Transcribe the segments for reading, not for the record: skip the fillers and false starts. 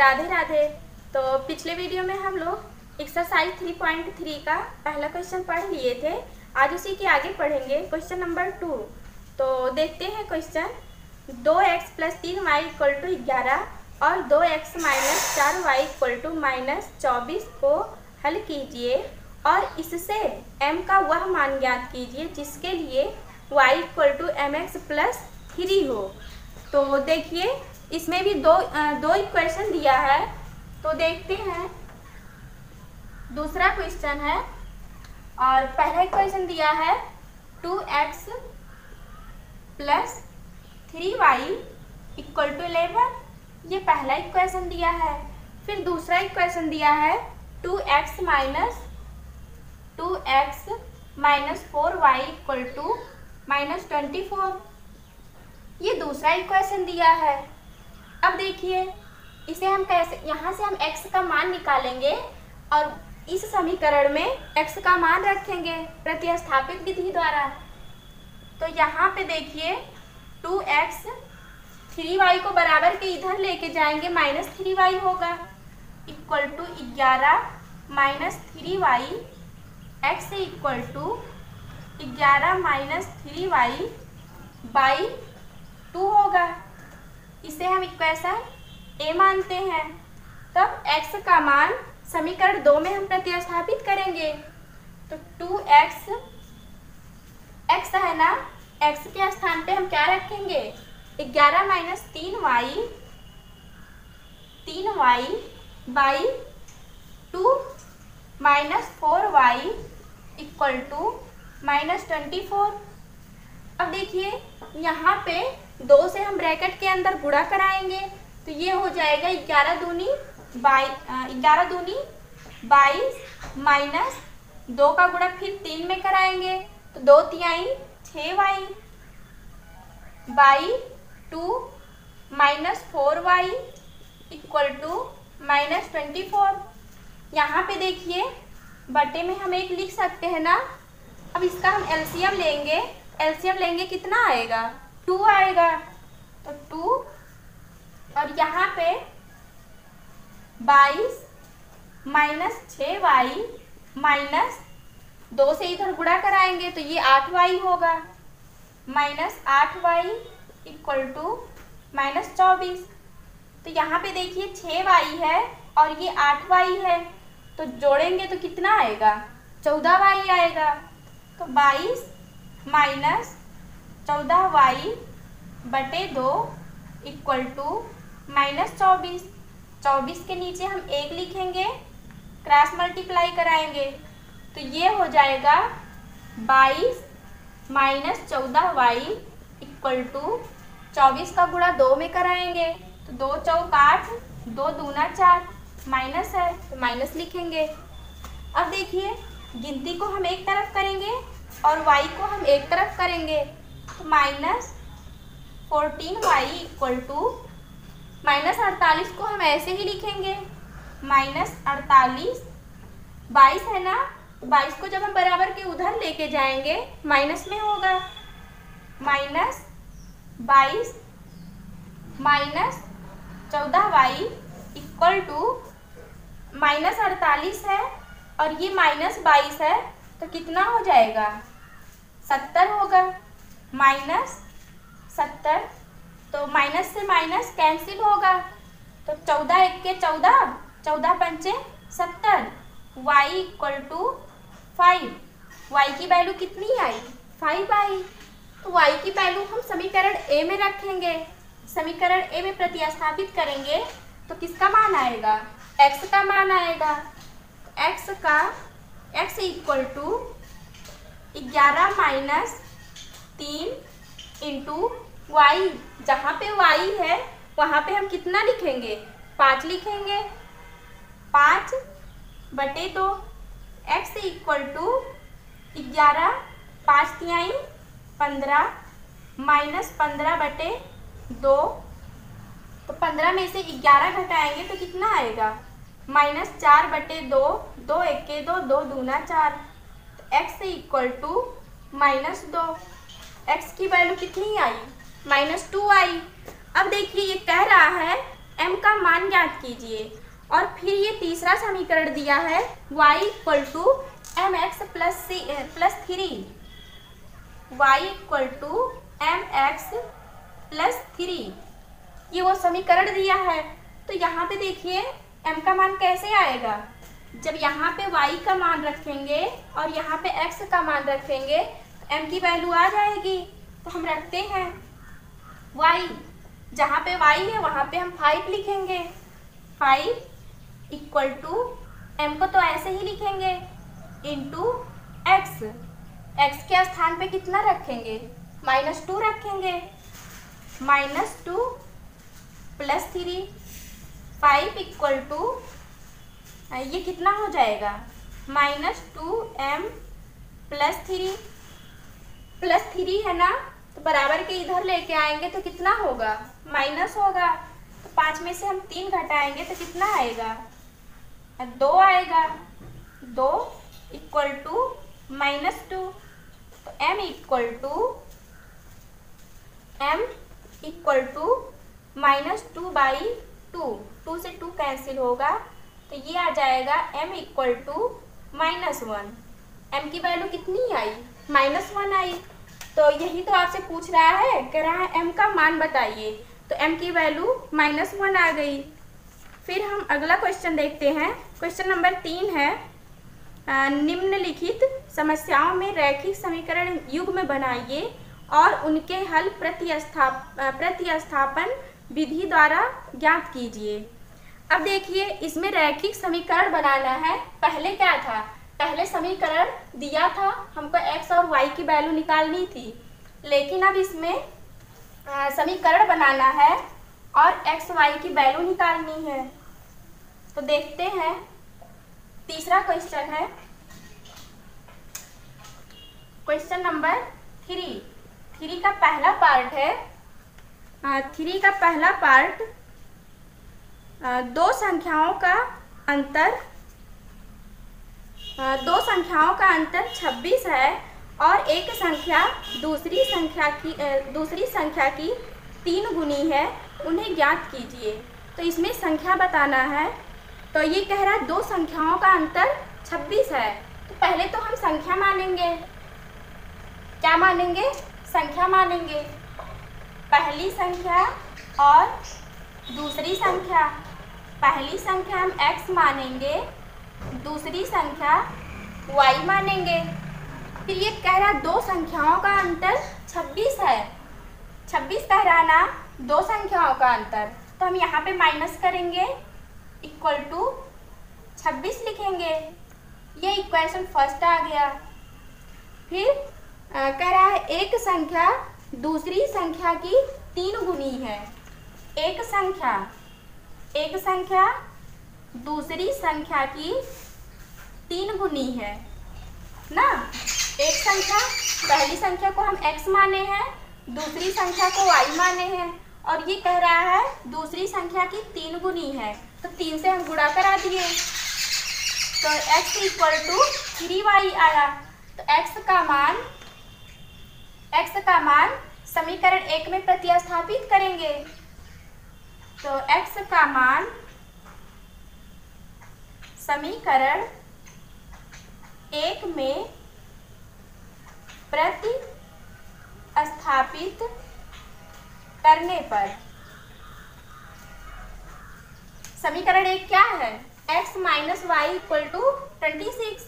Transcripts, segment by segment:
राधे राधे। तो पिछले वीडियो में हम लोग एक्सरसाइज 3.3 का पहला क्वेश्चन पढ़ लिए थे। आज उसी के आगे पढ़ेंगे क्वेश्चन नंबर 2। तो देखते हैं क्वेश्चन। 2x + 3y = 11 और 2x - 4y = -24 को हल कीजिए और इससे m का वह मान ज्ञात कीजिए जिसके लिए y = mx + 3 हो। तो देखिए इसमें भी दो इक्वेशन दिया है। तो देखते हैं दूसरा क्वेश्चन है और पहला इक्वेशन दिया है 2x + 3y = 11। ये पहला इक्वेशन दिया है। फिर दूसरा इक्वेशन दिया है 2x - 4y = -24। ये दूसरा इक्वेशन दिया है। अब देखिए इसे हम कैसे, यहाँ से हम x का मान निकालेंगे और इस समीकरण में x का मान रखेंगे प्रतिस्थापित विधि द्वारा। तो यहाँ पे देखिए 2x 3y को बराबर के इधर लेके जाएंगे, -3y होगा = 11 - 3y x = 11 - 3y/2 होगा। इसे हम इक्वेशन ए मानते हैं। तब x का मान समीकरण 2 में हम प्रतिस्थापित करेंगे। तो 2x x है ना, x के स्थान पे हम क्या रखेंगे 11 - 3y/2 -4y = -24। अब देखिए यहाँ पे 2 से हम ब्रैकेट के अंदर गुणा कराएंगे तो ये हो जाएगा 11 दूनी 22 माइनस 2 का गुणा फिर 3 में कराएंगे तो 2 तिहाई 6y/2 -4y = -24। यहाँ पे देखिए बटे में हम 1 लिख सकते हैं ना। अब इसका हम एलसीएम लेंगे कितना आएगा 2 आएगा। तो 2 और यहाँ पे 22 - 6y -2 से इधर गुणा कराएंगे तो ये 8y होगा -8y = -24। तो यहाँ पे देखिए 6y है और ये 8y है तो जोड़ेंगे तो कितना आएगा 14y आएगा। तो 22 - 14y/2 = -24। 24 के नीचे हम 1 लिखेंगे, क्रॉस मल्टीप्लाई कराएंगे तो ये हो जाएगा 22 - 14y = 24 का गुणा 2 में कराएंगे तो 2 चौक 8, 2 दूना 4, माइनस है तो माइनस लिखेंगे। अब देखिए गिनती को हम एक तरफ करेंगे और y को हम एक तरफ करेंगे तो -14y = -48 को हम ऐसे ही लिखेंगे -48। 22 है ना, 22 को जब हम बराबर के उधर लेके जाएंगे माइनस में होगा -22 -14y = -48 है और ये -22 है तो कितना हो जाएगा 70 होगा -70। तो माइनस से माइनस कैंसिल होगा तो 14 × 1 = 14, 14 × 5 = 70, y = 5। y की वैल्यू कितनी आई 5 आई। तो y की वैल्यू हम समीकरण ए में रखेंगे। समीकरण ए में प्रतिस्थापित करेंगे तो किसका मान आएगा x का मान आएगा। x = 11 - 3 × y। जहाँ पे y है वहाँ पे हम कितना लिखेंगे 5 लिखेंगे 5/2। x = 11, 5 तिहाई 15 -15/2। तो 15 में से 11 घटाएंगे तो कितना आएगा -4/2, 2 × 1 = 2, 2 दूना 4। तो x = -2। x की वैल्यू कितनी आई -2 आई। अब देखिए ये कह रहा है m का मान ज्ञात कीजिए। और फिर ये तीसरा समीकरण दिया है y equal to m x plus 3, y equal to m x plus 3, ये वो समीकरण दिया है। तो यहाँ पे देखिए m का मान कैसे आएगा, जब यहाँ पे y का मान रखेंगे और यहाँ पे x का मान रखेंगे तो m की वैल्यू आ जाएगी। तो हम रखते हैं y, जहाँ पे y है वहाँ पे हम 5 लिखेंगे, 5 इक्वल टू m को तो ऐसे ही लिखेंगे इंटू x, x के स्थान पे कितना रखेंगे, -2 रखेंगे, -2 प्लस 3, 5 इक्वल टू ये कितना हो जाएगा, -2m प्लस 3, प्लस 3 है ना, तो बराबर के इधर लेके आएंगे तो कितना होगा, माइनस होगा। तो 5 में से हम 3 घटाएंगे तो कितना आएगा, 2 आएगा, 2 इक्वल टू -2। तो m इक्वल टू -2/2, 2 से 2 कैंसिल होगा तो ये आ जाएगा m इक्वल टू -1। m की वैल्यू कितनी आई, -1 आई। तो यही तो आपसे पूछ रहा है, कह रहा है m का मान बताइए, तो m की वैल्यू -1 आ गई। फिर हम अगला क्वेश्चन देखते हैं। क्वेश्चन नंबर 3 है, निम्नलिखित समस्याओं में रैखिक समीकरण युग्म बनाइए और उनके हल प्रतिस्थापन विधि द्वारा ज्ञात कीजिए। अब देखिए इसमें रैखिक समीकरण बनाना है। पहले क्या था, पहले समीकरण दिया था, हमको x और y की वैल्यू निकालनी थी, लेकिन अब इसमें समीकरण बनाना है और x y की वैल्यू निकालनी है। तो देखते हैं, तीसरा क्वेश्चन है क्वेश्चन नंबर 3 का पहला पार्ट है। 3 का पहला पार्ट, दो संख्याओं का अंतर 26 है और एक संख्या दूसरी संख्या की 3 गुनी है, उन्हें ज्ञात कीजिए। तो इसमें संख्या बताना है। तो ये कह रहा है दो संख्याओं का अंतर 26 है, तो पहले तो हम संख्या मानेंगे। क्या मानेंगे, संख्या मानेंगे। पहली संख्या और दूसरी संख्या, पहली संख्या हम x मानेंगे, दूसरी संख्या y मानेंगे। फिर ये कह रहा है दो संख्याओं का अंतर 26 है, 26 कह रहा ना, दो संख्याओं का अंतर, तो हम यहाँ पे माइनस करेंगे, इक्वल टू 26 लिखेंगे। ये इक्वेशन फर्स्ट आ गया। फिर कह रहा है एक संख्या दूसरी संख्या की 3 गुनी है। एक संख्या दूसरी संख्या की 3 गुनी है ना। एक संख्या, पहली संख्या को हम x माने हैं, दूसरी संख्या को y माने हैं, और ये कह रहा है दूसरी संख्या की 3 गुनी है, तो 3 से हम गुणा करा दिए, तो x इक्वल टू 3y आया। तो x का मान समीकरण 1 में प्रतिस्थापित करेंगे। तो x का मान समीकरण 1 में प्रतिस्थापित करने पर, समीकरण 1 क्या है, x minus y equal to 26,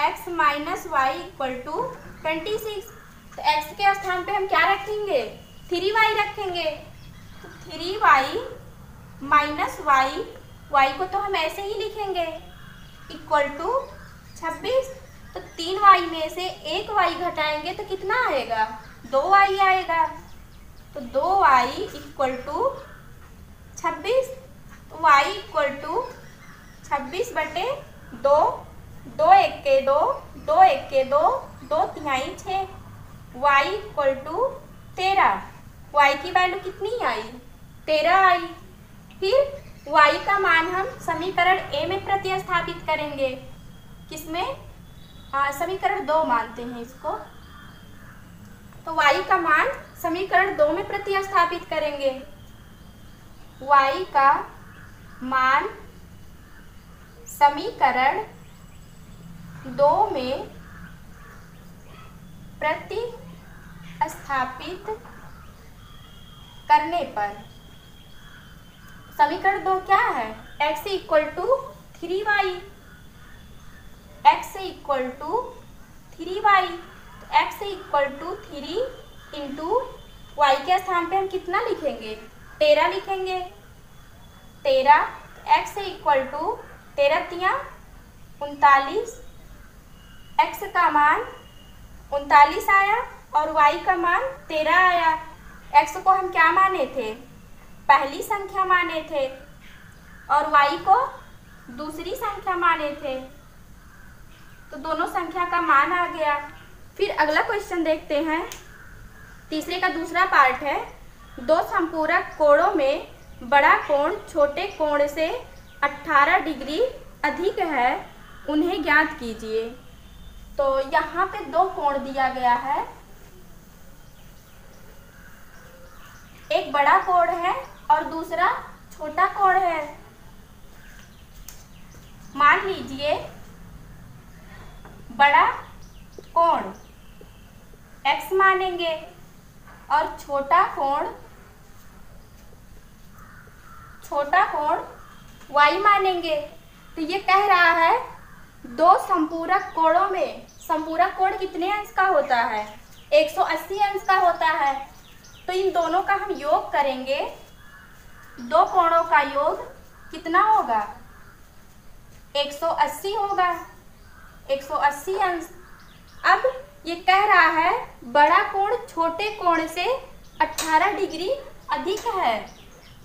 x minus y equal to 26। तो x के स्थान पे हम क्या रखेंगे, 3y रखेंगे। तो 3y माइनस वाई, y को तो हम ऐसे ही लिखेंगे, इक्वल टू 26। तो 3y में से 1y घटाएंगे तो कितना आएगा, 2y आएगा। तो 2y इक्वल टू 26। तो y इक्वल टू 26/2, 2 1 के 2, 2 1 के 2, 2 तिहाई 6, y इक्वल टू 13। y की वैल्यू कितनी आई, 13 आई। फिर y का मान हम समीकरण a में प्रतिस्थापित करेंगे। किसमें, समीकरण 2 मानते हैं इसको। तो y का मान समीकरण 2 में प्रतिस्थापित करेंगे। y का मान समीकरण 2 में प्रतिस्थापित करने पर। समीकरण 2 क्या है? x equal to 3y, x equal to 3y, x equal to 3 into y के स्थान पे हम कितना लिखेंगे? 13 लिखेंगे। 13, x इक्वल टू 13 तिया 39, x का मान 39 आया और y का मान 13 आया। x को हम क्या माने थे? पहली संख्या माने थे और y को दूसरी संख्या माने थे, तो दोनों संख्या का मान आ गया। फिर अगला क्वेश्चन देखते हैं। तीसरे का दूसरा पार्ट है, दो संपूरक कोणों में बड़ा कोण छोटे कोण से 18 डिग्री अधिक है, उन्हें ज्ञात कीजिए। तो यहाँ पे दो कोण दिया गया है, एक बड़ा कोण है और दूसरा छोटा कोण है। मान लीजिए बड़ा कोण x मानेंगे और छोटा कोण y मानेंगे। तो ये कह रहा है दो संपूरक कोणों में, संपूरक कोण कितने अंश का होता है? 180 अंश का होता है। तो इन दोनों का हम योग करेंगे, दो कोणों का योग कितना होगा? 180 होगा, 180 अंश। अब ये कह रहा है बड़ा कोण छोटे कोण से 18 डिग्री अधिक है।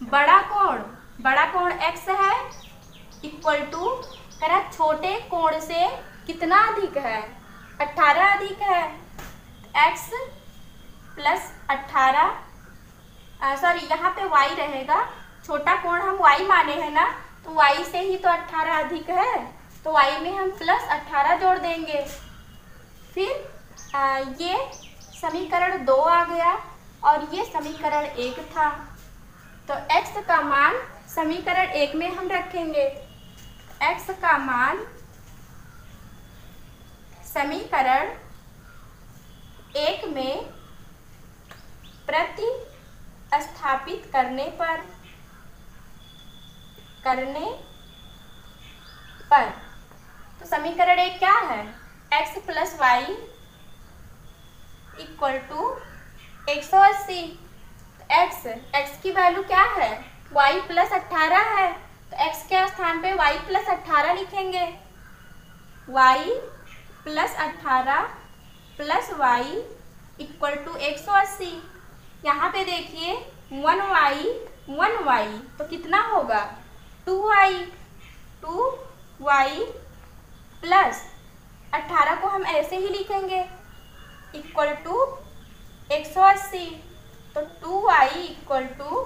बड़ा कोण x है इक्वल टू करा छोटे कोण से कितना अधिक है? 18 अधिक है। x प्लस 18, सॉरी यहाँ पे y रहेगा, छोटा कोण हम y माने हैं ना, तो y से ही तो 18 अधिक है, तो y में हम प्लस 18 जोड़ देंगे। फिर ये समीकरण 2 आ गया और ये समीकरण 1 था। तो x का मान समीकरण 1 में हम रखेंगे। x का मान समीकरण 1 में प्रतिस्थापित करने पर तो समीकरण 1 क्या है? x plus y equal to 180। x की वैल्यू क्या है? y प्लस 18 है, तो x के स्थान पे y प्लस 18 लिखेंगे। y plus 18 plus y equal to 180। यहाँ पे देखिए 1y तो कितना होगा? 2y प्लस 18 को हम ऐसे ही लिखेंगे इक्वल टू 180। तो 2y इक्वल टू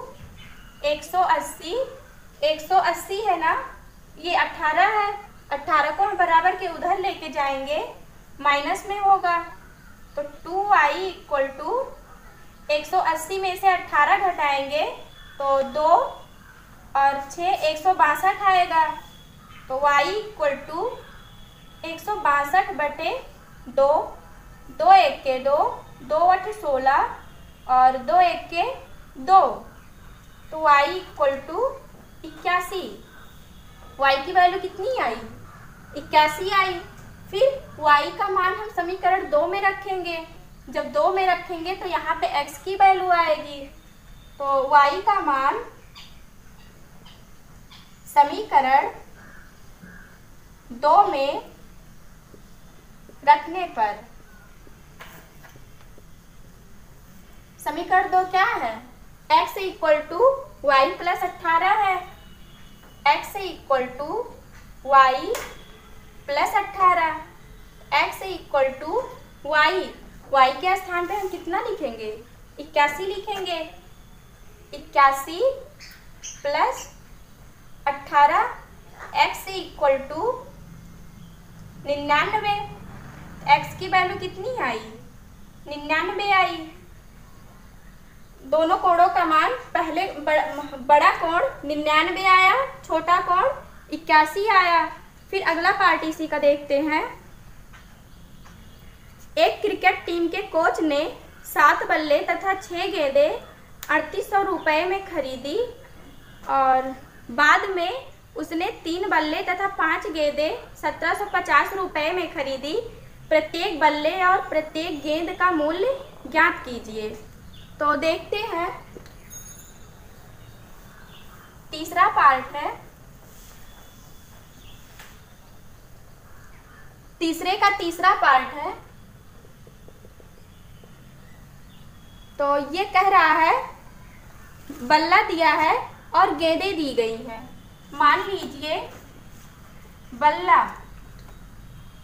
180 है ना, ये 18 है, 18 को हम बराबर के उधर लेके जाएंगे, माइनस में होगा। तो 2y इक्वल टू 180 में से 18 घटाएंगे तो 2 और 6 162 आएगा। तो y इक्वल टू 162 बटे 2, 2 1 के 2, 2 8 16 और 2 1 के 2, तो y इक्वल टू 81। y की वैल्यू कितनी आई? 81 आई। फिर y का मान हम समीकरण 2 में रखेंगे। जब 2 में रखेंगे तो यहाँ पे x की वैल्यू आएगी। तो y का मान समीकरण 2 में रखने पर, समीकरण 2 क्या है? x equal to y plus 18 है, x equal to y plus 18, x equal to y, y के स्थान पे हम कितना लिखेंगे? 81 लिखेंगे। 81 plus 18, x equal to 99। x की वैल्यू कितनी आई? 99 आई। दोनों कोणों का मान, पहले बड़ा कोण 99 आया, छोटा कोण 81 आया। फिर अगला पार्ट इसी का देखते हैं। एक क्रिकेट टीम के कोच ने 7 बल्ले तथा 6 गेंदें 3800 रुपये में खरीदी और बाद में उसने 3 बल्ले तथा 5 गेंदें 1750 रुपये में खरीदी। प्रत्येक बल्ले और प्रत्येक गेंद का मूल्य ज्ञात कीजिए। तो देखते हैं, तीसरा पार्ट है। तीसरे का तीसरा पार्ट है। तो ये कह रहा है, बल्ला दिया है और गेंदें दी गई हैं। मान लीजिए बल्ला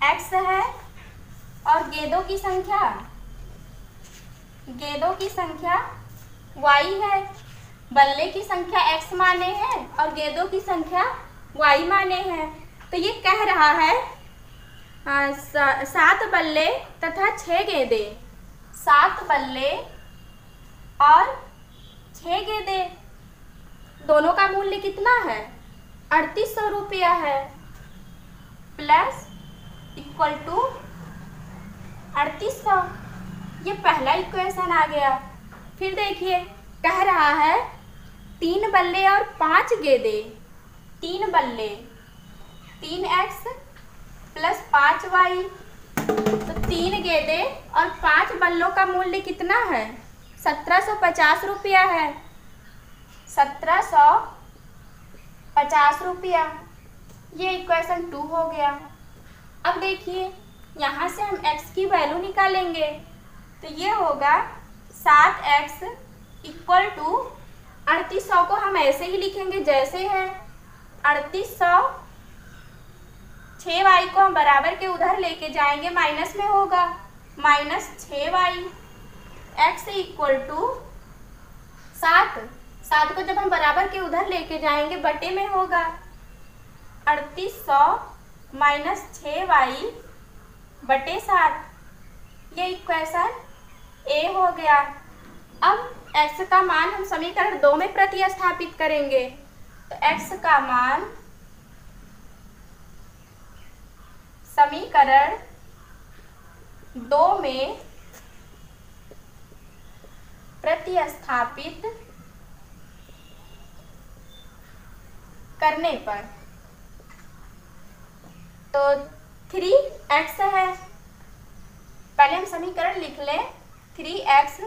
x है और गेंदों की संख्या y है। बल्ले की संख्या x माने हैं और गेंदों की संख्या y माने हैं। तो ये कह रहा है 7 बल्ले तथा 6 गेंदें, 7 बल्ले और 6 गेंदें, दोनों का मूल्य कितना है? 3800 रुपया है। प्लस इक्वल टू 3800, ये पहला इक्वेशन आ गया। फिर देखिए, कह रहा है 3 बल्ले और 5 गेंदें, 3 बल्ले 3x प्लस 5y, तो 3 गेंदें और 5 बल्लों का मूल्य कितना है? 1750 रुपया है। 1750 रुपया, ये इक्वेशन 2 हो गया। अब देखिए, यहाँ से हम x की वैल्यू निकालेंगे, तो ये होगा 7x इक्वल टू 3800 को हम ऐसे ही लिखेंगे जैसे है 3800। 6y को हम बराबर के उधर लेके जाएंगे, माइनस में होगा, minus 6y। x equal to 7 को जब हम बराबर के उधर लेके जाएंगे बटे में होगा 3800 माइनस 6y बटे 7। ये इक्वेशन ए हो गया। अब x का मान हम समीकरण 2 में प्रतिस्थापित करेंगे, तो x का मान समीकरण 2 में प्रतिस्थापित करने पर, तो 3x है। पहले हम समीकरण लिख लें, 3x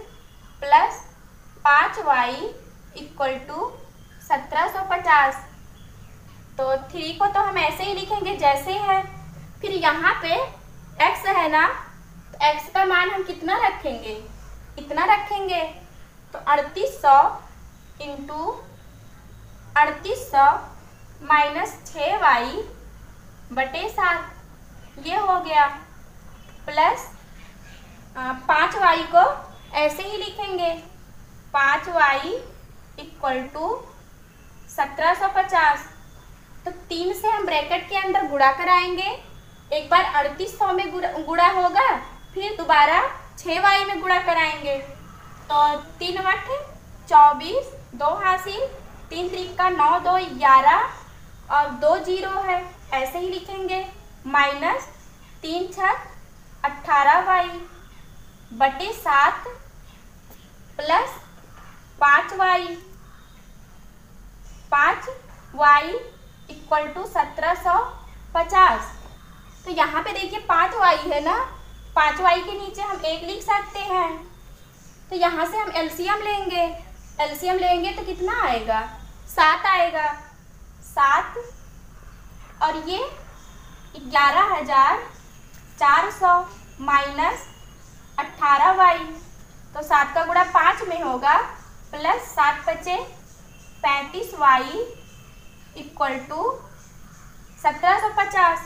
plus 5y equal to 1750। तो 3 को तो हम ऐसे ही लिखेंगे जैसे है। फिर यहाँ पे x है ना, तो x का मान हम कितना रखेंगे? इतना रखेंगे। तो 3800 इंटू 3800 माइनस 6y बटे 7, ये हो गया। प्लस 5y को ऐसे ही लिखेंगे, 5y इक्वल टू 1750। तो 3 से हम ब्रैकेट के अंदर गुणा कराएंगे। एक बार 3800 में गुणा होगा, फिर दोबारा 6y में गुणा कराएंगे। तो 3 वट 24, 2 हासिल, 3 त्रिक 9, 2 11 और 2 जीरो है, ऐसे ही लिखेंगे। माइनस 3 छक 18y बटे 7 प्लस 5y इक्वल टू 1750। तो यहाँ पे देखिए 5y है ना, 5y के नीचे हम 1 लिख सकते हैं। तो यहाँ से हम एलसीएम लेंगे तो कितना आएगा? 7 आएगा। 7 और ये 11,400 माइनस 18y, तो 7 का गुणा 5 में होगा, प्लस 7 बचे 35y इक्वल टू 1750।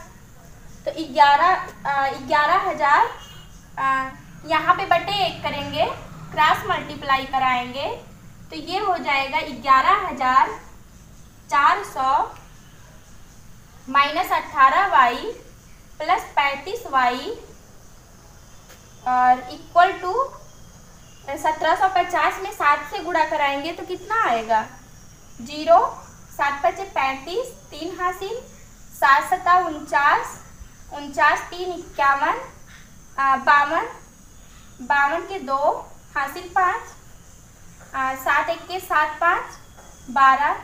तो 11,000 यहाँ पे बटे 1 करेंगे, क्रॉस मल्टीप्लाई कराएंगे, तो ये हो जाएगा 11,400 माइनस 18y प्लस 35y और इक्वल टू 1750 में 7 से गुणा कराएंगे तो कितना आएगा? 0, 7 × 5 = 35, 3 हासिल, 7 × 7 = 49, 49, 3 = 51, 52, 52 के 2 हासिल 5, 7 × 1 = 7, 5, 12।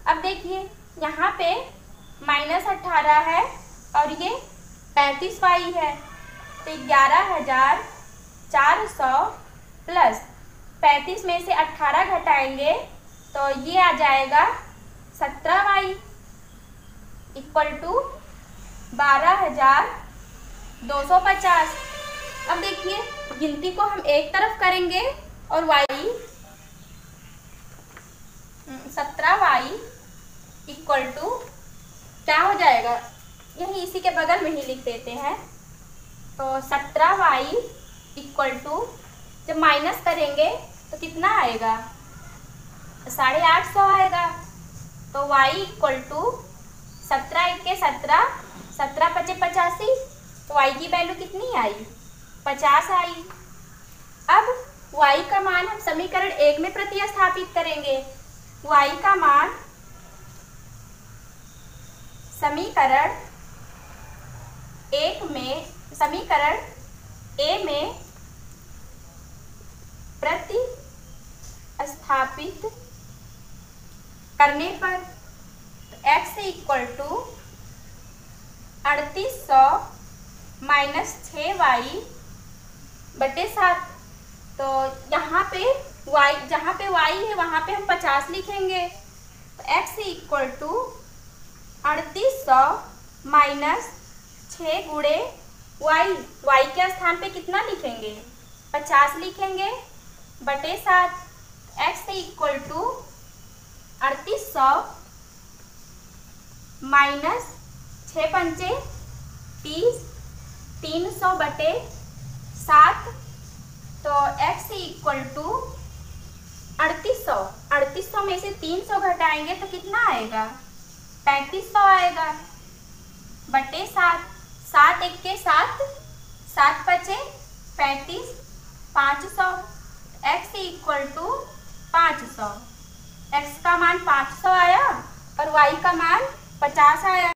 अब देखिए यहाँ पे -18 है और ये 35y है, तो 11,400 प्लस 35 में से 18 घटाएंगे तो ये आ जाएगा 17y = 12,250। अब देखिए गिनती को हम एक तरफ करेंगे और y 17y = क्या हो जाएगा, यही इसी के बगल में ही लिख देते हैं। तो 17y = जब माइनस करेंगे तो कितना आएगा? 850 आएगा। तो y = 17 × 1 = 17, 17 × 5 = 85, तो y की वैल्यू कितनी आई? 50 आई। अब y का मान हम समीकरण 1 में प्रतिस्थापित करेंगे। y का मान समीकरण A में प्रतिस्थापित करने पर x = 3800 - 6y/7। तो यहाँ पे y, जहाँ पे y है वहाँ पे हम 50 लिखेंगे। तो x = 3800 - 6 × y के स्थान पे कितना लिखेंगे? 50 लिखेंगे बटे 7। x = 3800 - 6 × 5 = 30, 300 बटे 7। तो x = 3800 में से 300 घटाएंगे तो कितना आएगा? 3500 आएगा बटे 7। 7 × 1 = 7, 7 × 5 = 35, 500। x = 500। x का मान 500 आया और y का मान 50 आया।